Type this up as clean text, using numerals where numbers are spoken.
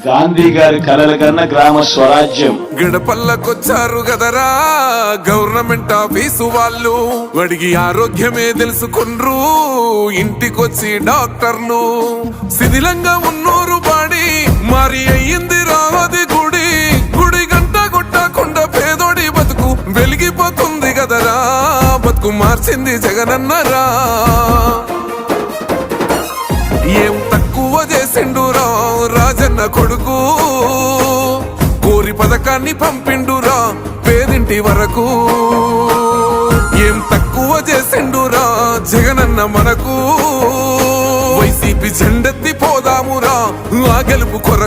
గాంధీ గారి కలల కన్నా గ్రామ స్వరాజ్యం. గడపల్లకొచ్చారు గదరా గవర్నమెంట్ ఆఫీసు వాళ్ళు, వాడికి ఆరోగ్యమే తెలుసుకుండ్రు ఇంటికొచ్చి డాక్టర్లు. శిథిలంగా ఉన్నోరు బాడి మరి అయ్యింది రాది గుడి, గుడి గంట కొట్టకుండా పేదోడి బతుకు వెలిగిపోతుంది గదరా, బతుకు మార్చింది జగనన్నరా. ఏం తక్కువ చేసిండురా రాజన్న కొడుకు, కోరి పథకాన్ని పంపిండురా పేదింటి వరకు. ఏం తక్కువ చేసిండురా జగనన్న మనకు, వైసీపీ జెండెత్తి పోదామురా ఆ గెలుపు కొరకు.